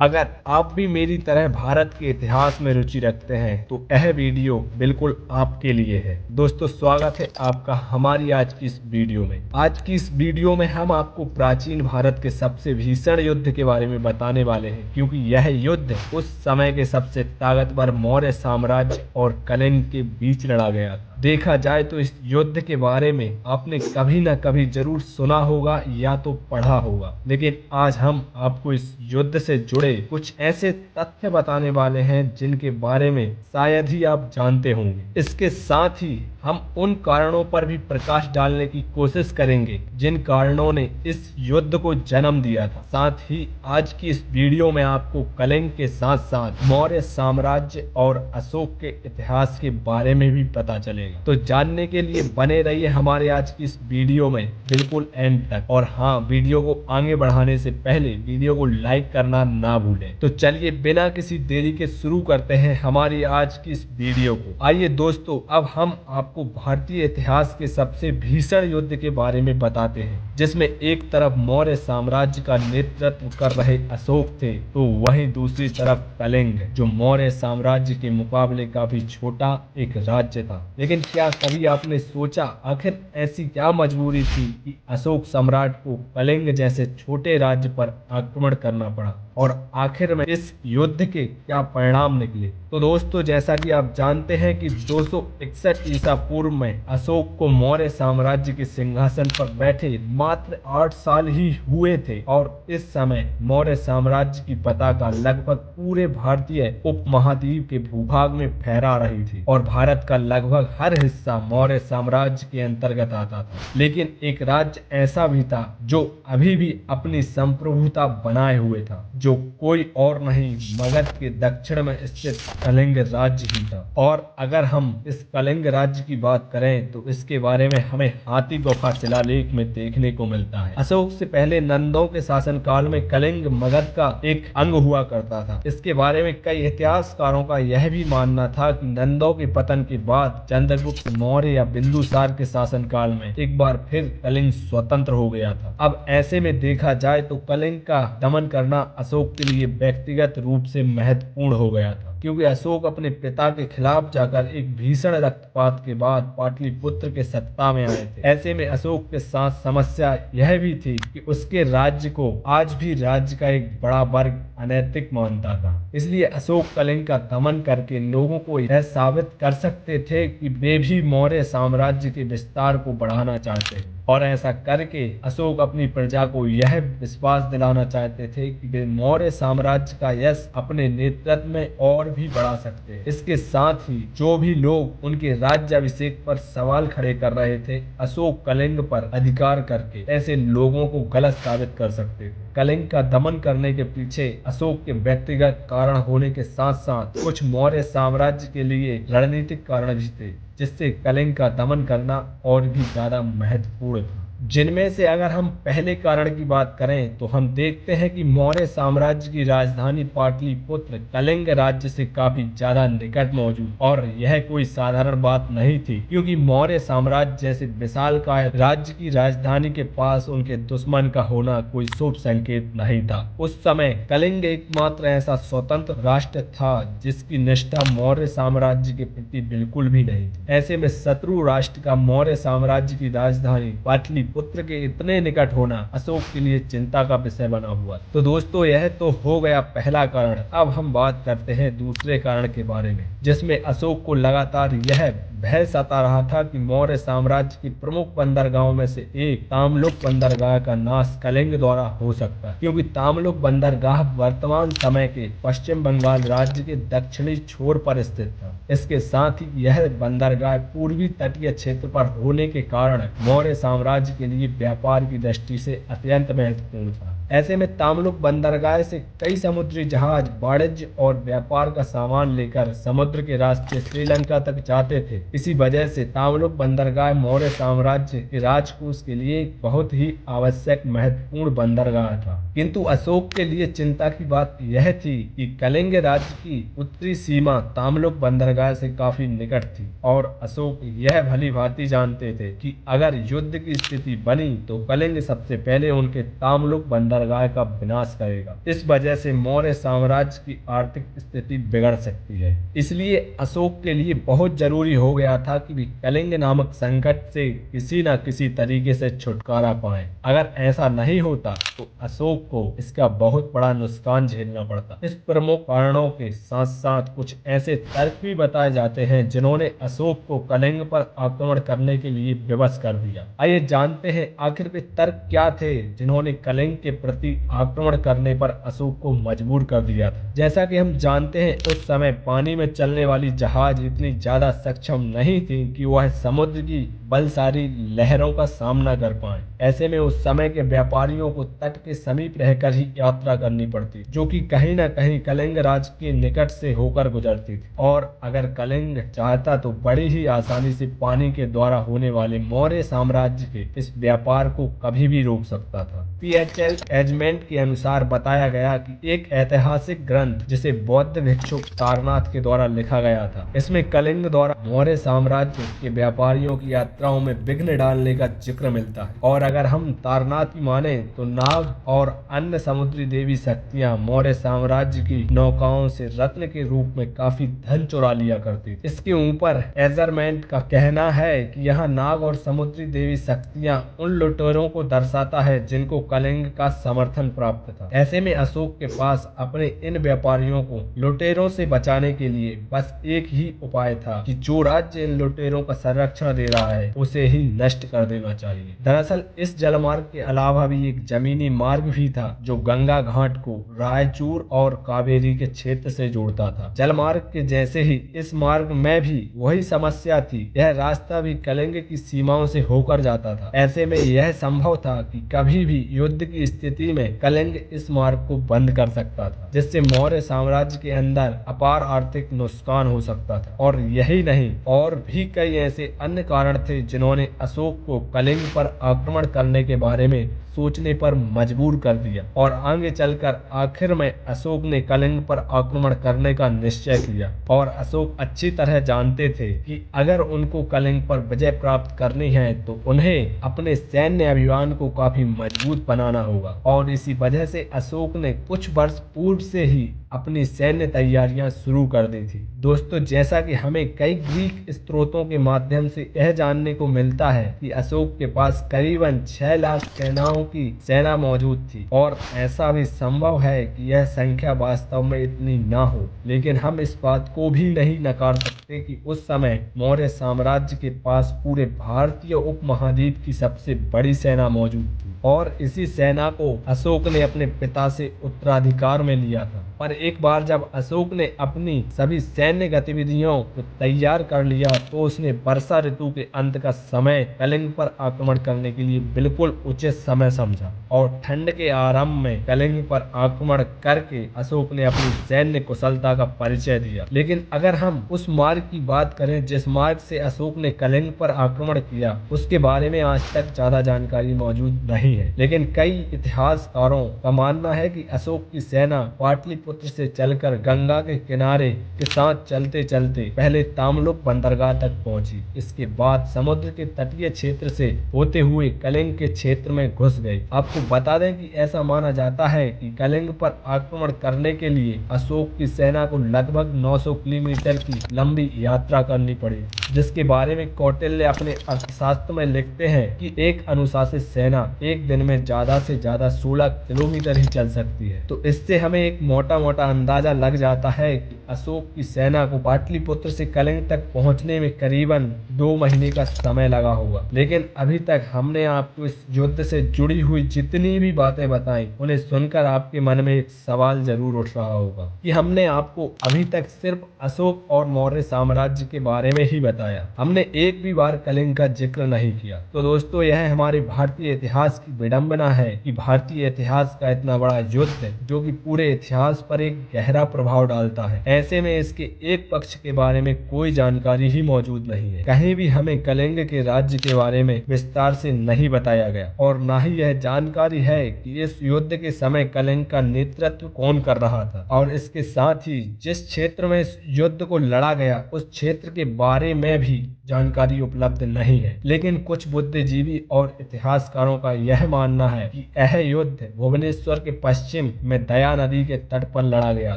अगर आप भी मेरी तरह भारत के इतिहास में रुचि रखते हैं तो यह वीडियो बिल्कुल आपके लिए है। दोस्तों, स्वागत है आपका हमारी आज की इस वीडियो में। आज की इस वीडियो में हम आपको प्राचीन भारत के सबसे भीषण युद्ध के बारे में बताने वाले हैं, क्योंकि यह युद्ध उस समय के सबसे ताकतवर मौर्य साम्राज्य और कलिंग के बीच लड़ा गया था। देखा जाए तो इस युद्ध के बारे में आपने कभी न कभी जरूर सुना होगा या तो पढ़ा होगा, लेकिन आज हम आपको इस युद्ध से जुड़े कुछ ऐसे तथ्य बताने वाले हैं जिनके बारे में शायद ही आप जानते होंगे। इसके साथ ही हम उन कारणों पर भी प्रकाश डालने की कोशिश करेंगे जिन कारणों ने इस युद्ध को जन्म दिया था। साथ ही आज की इस वीडियो में आपको कलिंग के साथ साथ मौर्य साम्राज्य और अशोक के इतिहास के बारे में भी पता चलेगा। तो जानने के लिए बने रहिए हमारे आज की इस वीडियो में बिल्कुल एंड तक। और हाँ, वीडियो को आगे बढ़ाने से पहले वीडियो को लाइक करना ना भूलें। तो चलिए बिना किसी देरी के शुरू करते हैं हमारी आज की इस वीडियो को। आइए दोस्तों, अब हम आपको भारतीय इतिहास के सबसे भीषण युद्ध के बारे में बताते हैं, जिसमें एक तरफ मौर्य साम्राज्य का नेतृत्व कर रहे अशोक थे, तो वहीं दूसरी तरफ कलिंग, जो मौर्य साम्राज्य के मुकाबले काफी छोटा एक राज्य था। लेकिन क्या कभी आपने सोचा आखिर ऐसी क्या मजबूरी थी कि अशोक सम्राट को कलिंग जैसे छोटे राज्य पर आक्रमण करना पड़ा, और आखिर में इस युद्ध के क्या परिणाम निकले? तो दोस्तों, जैसा कि आप जानते हैं कि 261 ईसा पूर्व में अशोक को मौर्य साम्राज्य के सिंहासन पर बैठे मात्र 8 साल ही हुए थे, और इस समय मौर्य साम्राज्य की पताका लगभग पूरे भारतीय उपमहाद्वीप के भूभाग में फहरा रही थी, और भारत का लगभग हर हिस्सा मौर्य साम्राज्य के अंतर्गत आता था। लेकिन एक राज्य ऐसा भी था जो अभी भी अपनी संप्रभुता बनाए हुए था, जो कोई और नहीं मगध के दक्षिण में स्थित कलिंग राज्य ही था। और अगर हम इस कलिंग राज्य की बात करें तो इसके बारे में हमें हाथी गुफा शिलालेख में देखने को मिलता है। अशोक से पहले नंदों के शासनकाल में कलिंग मगध का एक अंग हुआ करता था। इसके बारे में कई इतिहासकारों का यह भी मानना था कि नंदों के पतन के बाद चंद्रगुप्त मौर्य या बिंदुसार के शासनकाल में एक बार फिर कलिंग स्वतंत्र हो गया था। अब ऐसे में देखा जाए तो कलिंग का दमन करना अशोक के लिए व्यक्तिगत रूप से महत्वपूर्ण हो गया था, क्योंकि अशोक अपने पिता के खिलाफ जाकर एक भीषण रक्तपात के बाद पाटलिपुत्र के सत्ता में आए थे। ऐसे में अशोक के साथ समस्या यह भी थी कि उसके राज्य को आज भी राज्य का एक बड़ा वर्ग अनैतिक मानता था। इसलिए अशोक कलिंग का दमन करके लोगों को यह साबित कर सकते थे कि वे भी मौर्य साम्राज्य के विस्तार को बढ़ाना चाहते हैं, और ऐसा करके अशोक अपनी प्रजा को यह विश्वास दिलाना चाहते थे कि वे मौर्य साम्राज्य का यश अपने नेतृत्व में और भी बढ़ा सकते हैं। इसके साथ ही जो भी लोग उनके राज्याभिषेक पर सवाल खड़े कर रहे थे, अशोक कलिंग पर अधिकार करके ऐसे लोगों को गलत साबित कर सकते थे। कलिंग का दमन करने के पीछे अशोक के व्यक्तिगत कारण होने के साथ साथ कुछ मौर्य साम्राज्य के लिए रणनीतिक कारण भी थे, जिससे कलिंग का दमन करना और भी ज्यादा महत्वपूर्ण था। जिनमें से अगर हम पहले कारण की बात करें तो हम देखते हैं कि मौर्य साम्राज्य की राजधानी पाटलिपुत्र कलिंग राज्य से काफी ज्यादा निकट मौजूद, और यह कोई साधारण बात नहीं थी, क्योंकि मौर्य साम्राज्य जैसे विशालकाय राज्य की राजधानी के पास उनके दुश्मन का होना कोई शुभ संकेत नहीं था। उस समय कलिंग एकमात्र ऐसा स्वतंत्र राष्ट्र था जिसकी निष्ठा मौर्य साम्राज्य के प्रति बिल्कुल भी नहीं थी। ऐसे में शत्रु राष्ट्र का मौर्य साम्राज्य की राजधानी पाटलिपुत्र के इतने निकट होना अशोक के लिए चिंता का विषय बना हुआ। तो दोस्तों, यह तो हो गया पहला कारण। अब हम बात करते हैं दूसरे कारण के बारे में, जिसमें अशोक को लगातार यह भय सता रहा था कि मौर्य साम्राज्य की प्रमुख बंदरगाहों में से एक ताम्लुक बंदरगाह का नाश कलिंग द्वारा हो सकता है, क्योंकि ताम्लुक बंदरगाह वर्तमान समय के पश्चिम बंगाल राज्य के दक्षिणी छोर पर स्थित था। इसके साथ ही यह बंदरगाह पूर्वी तटीय क्षेत्र पर होने के कारण मौर्य साम्राज्य के लिए व्यापार की दृष्टि से अत्यंत महत्वपूर्ण था। ऐसे में ताम्लुक बंदरगाह से कई समुद्री जहाज वाणिज्य और व्यापार का सामान लेकर समुद्र के रास्ते श्रीलंका तक जाते थे। इसी वजह से ताम्लुक बंदरगाह मौर्य साम्राज्य के राजकोष के लिए एक बहुत ही आवश्यक महत्वपूर्ण बंदरगाह था। किंतु अशोक के लिए चिंता की बात यह थी कि कलिंग राज्य की उत्तरी सीमा ताम्लुक बंदरगाह से काफी निकट थी, और अशोक यह भली भांति जानते थे कि अगर युद्ध की स्थिति बनी तो कलिंग सबसे पहले उनके ताम्लुक बंदरगाह बंदरगाह का विनाश करेगा। इस वजह से मौर्य साम्राज्य की आर्थिक स्थिति बिगड़ सकती है। इसलिए अशोक के लिए बहुत जरूरी हो गया था कि वे कलिंग नामक संकट से किसी न किसी तरीके से छुटकारा पाएं। अगर ऐसा नहीं होता तो अशोक को इसका बहुत बड़ा नुकसान झेलना पड़ता। इस प्रमुख कारणों के साथ साथ कुछ ऐसे तर्क भी बताए जाते हैं जिन्होंने अशोक को कलिंग पर आक्रमण करने के लिए विवश कर दिया। आइए जानते हैं आखिर वे तर्क क्या थे जिन्होंने कलिंग के प्रति आक्रमण करने पर अशोक को मजबूर कर दिया था। जैसा कि हम जानते हैं उस समय पानी में चलने वाली जहाज इतनी ज्यादा सक्षम नहीं थी कि वह समुद्र की बलशाली लहरों का सामना कर पाए। ऐसे में उस समय के व्यापारियों को तट के समीप रहकर ही यात्रा करनी पड़ती, जो कि कहीं न कहीं कलिंग राज के निकट से होकर गुजरती थी। और अगर कलिंग चाहता तो बड़ी ही आसानी से पानी के द्वारा होने वाले मौर्य साम्राज्य के इस व्यापार को कभी भी रोक सकता था। PHL एजमेंट के अनुसार बताया गया कि एक ऐतिहासिक ग्रंथ जिसे बौद्ध भिक्षुक तारनाथ के द्वारा लिखा गया था, इसमें कलिंग द्वारा मौर्य साम्राज्य के व्यापारियों की यात्राओं में विघ्न डालने का जिक्र मिलता है। और अगर हम तारनाथ की माने तो नाग और अन्य समुद्री देवी शक्तियां मौर्य साम्राज्य की नौकाओं से रत्न के रूप में काफी धन चुरा लिया करती थी। इसके ऊपर एजरमेंट का कहना है कि यह नाग और समुद्री देवी शक्तियां उन लुटेरों को दर्शाता है जिनको कलिंग का समर्थन प्राप्त था। ऐसे में अशोक के पास अपने इन व्यापारियों को लुटेरों से बचाने के लिए बस एक ही उपाय था कि जो राज्य इन लुटेरों का संरक्षण दे रहा है उसे ही नष्ट कर देना चाहिए। दरअसल इस जलमार्ग के अलावा भी एक जमीनी मार्ग भी था जो गंगा घाट को रायचूर और कावेरी के क्षेत्र से जोड़ता था। जलमार्ग के जैसे ही इस मार्ग में भी वही समस्या थी, यह रास्ता भी कलिंग की सीमाओं से होकर जाता था। ऐसे में यह संभव था कि कभी भी युद्ध की स्थिति में कलिंग इस मार्ग को बंद कर सकता था, जिससे मौर्य साम्राज्य के अंदर अपार आर्थिक नुकसान हो सकता था। और यही नहीं, और भी कई ऐसे अन्य कारण थे जिन्होंने अशोक को कलिंग पर आक्रमण करने के बारे में सोचने पर मजबूर कर दिया। और आगे चलकर आखिर में अशोक ने कलिंग पर आक्रमण करने का निश्चय किया। और अशोक अच्छी तरह जानते थे कि अगर उनको कलिंग पर विजय प्राप्त करनी है तो उन्हें अपने सैन्य अभियान को काफी मजबूत बनाना होगा। और इसी वजह से अशोक ने कुछ वर्ष पूर्व से ही अपनी सैन्य तैयारियां शुरू कर दी थी। दोस्तों, जैसा कि हमें कई ग्रीक स्त्रोतों के माध्यम से यह जानने को मिलता है कि अशोक के पास करीबन 6 लाख सेनाओं की सेना मौजूद थी। और ऐसा भी संभव है कि यह संख्या वास्तव में इतनी ना हो, लेकिन हम इस बात को भी नहीं नकार सकते कि उस समय मौर्य साम्राज्य के पास पूरे भारतीय उपमहाद्वीप की सबसे बड़ी सेना मौजूद थी। और इसी सेना को अशोक ने अपने पिता से उत्तराधिकार में लिया था। पर एक बार जब अशोक ने अपनी सभी सैन्य गतिविधियों को तैयार कर लिया तो उसने वर्षा ऋतु के अंत का समय कलिंग पर आक्रमण करने के लिए बिल्कुल उचित समय समझा। और ठंड के आरंभ में कलिंग पर आक्रमण करके अशोक ने अपनी सैन्य कुशलता का परिचय दिया। लेकिन अगर हम उस मार्ग की बात करें जिस मार्ग से अशोक ने कलिंग पर आक्रमण किया, उसके बारे में आज तक ज्यादा जानकारी मौजूद नहीं है। लेकिन कई इतिहासकारों का मानना है कि अशोक की सेना पाटलिपुत्र से चलकर गंगा के किनारे के साथ चलते चलते पहले ताम्लुक बंदरगाह तक पहुंची। इसके बाद समुद्र के तटीय क्षेत्र से होते हुए कलिंग के क्षेत्र में घुस गई। आपको बता दें कि ऐसा माना जाता है कि कलिंग पर आक्रमण करने के लिए अशोक की सेना को लगभग 900 किलोमीटर की लंबी यात्रा करनी पड़ी, जिसके बारे में कौटिल्य अपने अर्थशास्त्र में लिखते हैं कि एक अनुशासित सेना एक दिन में ज्यादा से ज्यादा 16 किलोमीटर ही चल सकती है। तो इससे हमें एक मोटा अंदाजा लग जाता है कि अशोक की सेना को पाटलिपुत्र से कलिंग तक पहुंचने में करीबन 2 महीने का समय लगा होगा। लेकिन अभी तक हमने आपको इस युद्ध से जुड़ी हुई जितनी भी बातें बताई, उन्हें सुनकर आपके मन में एक सवाल जरूर उठ रहा होगा कि हमने आपको अभी तक सिर्फ अशोक और मौर्य साम्राज्य के बारे में ही बताया, हमने एक भी बार कलिंग का जिक्र नहीं किया। तो दोस्तों, यह हमारे भारतीय इतिहास की विडंबना है कि भारतीय इतिहास का इतना बड़ा युद्ध जो कि पूरे इतिहास पर एक गहरा प्रभाव डालता है, ऐसे में इसके एक पक्ष के बारे में कोई जानकारी ही मौजूद नहीं है। कहीं भी हमें कलिंग के राज्य के बारे में विस्तार से नहीं बताया गया और न ही यह जानकारी है कि इस युद्ध के समय कलिंग का नेतृत्व कौन कर रहा था। और इसके साथ ही जिस क्षेत्र में इस युद्ध को लड़ा गया उस क्षेत्र के बारे में भी जानकारी उपलब्ध नहीं है, लेकिन कुछ बुद्धिजीवी और इतिहासकारों का यह मानना है कि यह युद्ध भुवनेश्वर के पश्चिम में दया नदी के तट पर लड़ा गया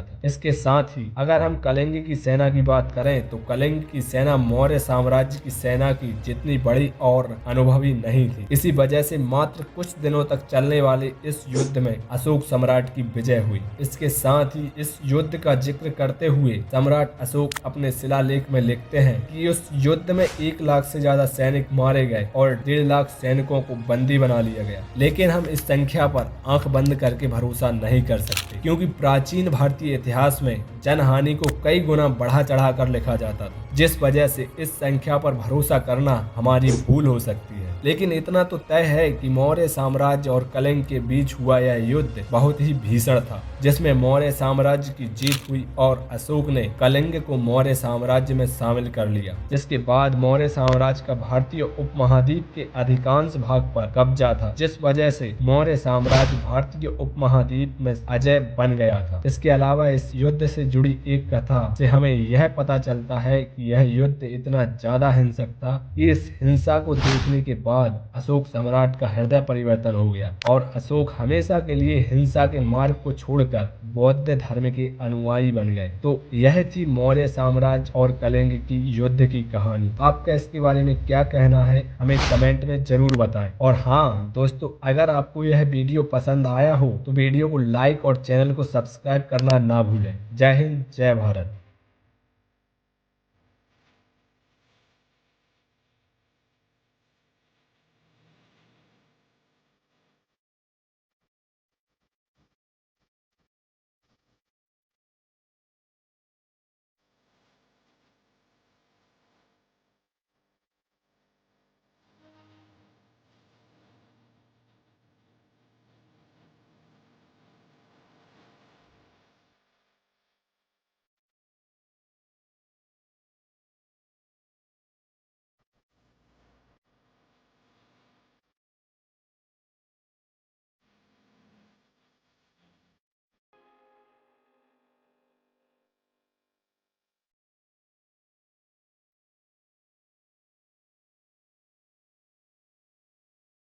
था। इसके साथ ही अगर हम कलिंग की सेना की बात करें तो कलिंग की सेना मौर्य साम्राज्य की सेना की जितनी बड़ी और अनुभवी नहीं थी। इसी वजह से मात्र कुछ दिनों तक चलने वाले इस युद्ध में अशोक सम्राट की विजय हुई। इसके साथ ही इस युद्ध का जिक्र करते हुए सम्राट अशोक अपने शिलालेख में लिखते हैं कि उस युद्ध में 1 लाख से ज्यादा सैनिक मारे गए और 1.5 लाख सैनिकों को बंदी बना लिया गया। लेकिन हम इस संख्या पर आंख बंद करके भरोसा नहीं कर सकते, क्योंकि प्राचीन भारतीय इतिहास में जनहानि को कई गुना बढ़ा चढ़ा कर लिखा जाता था, जिस वजह से इस संख्या पर भरोसा करना हमारी भूल हो सकती है। लेकिन इतना तो तय है कि मौर्य साम्राज्य और कलिंग के बीच हुआ यह युद्ध बहुत ही भीषण था, जिसमें मौर्य साम्राज्य की जीत हुई और अशोक ने कलिंग को मौर्य साम्राज्य में शामिल कर लिया। जिसके बाद मौर्य साम्राज्य का भारतीय उपमहाद्वीप के अधिकांश भाग पर कब्जा था, जिस वजह से मौर्य साम्राज्य भारतीय उपमहाद्वीप में अजय बन गया था। इसके अलावा इस युद्ध से जुड़ी एक कथा से हमें यह पता चलता है कि यह युद्ध इतना ज्यादा हिंसक था कि इस हिंसा को देखने के बाद अशोक सम्राट का हृदय परिवर्तन हो गया और अशोक हमेशा के लिए हिंसा के मार्ग को छोड़कर बौद्ध धर्म के अनुयायी बन गए। तो यह थी मौर्य साम्राज्य और कलिंग की युद्ध की कहानी। आपका इसके बारे में क्या कहना है हमें कमेंट में जरूर बताएं। और हाँ दोस्तों, अगर आपको यह वीडियो पसंद आया हो तो वीडियो को लाइक और चैनल को सब्सक्राइब करना ना भूलें। जय हिंद, जय भारत।